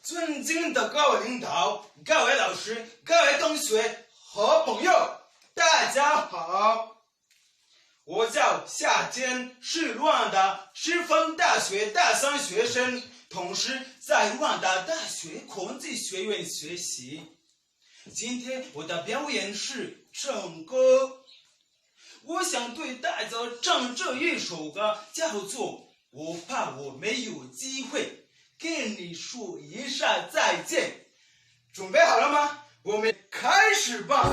尊敬的各位领导、各位老师、各位同学和朋友，大家好！我叫夏天，是鲁安达师范大学大三学生，同时在鲁安达大学孔子学院学习。今天我的表演是唱歌，我想对大家唱这一首歌，叫做《我怕我没有机会》。跟你说一声再见，准备好了吗？我们开始吧。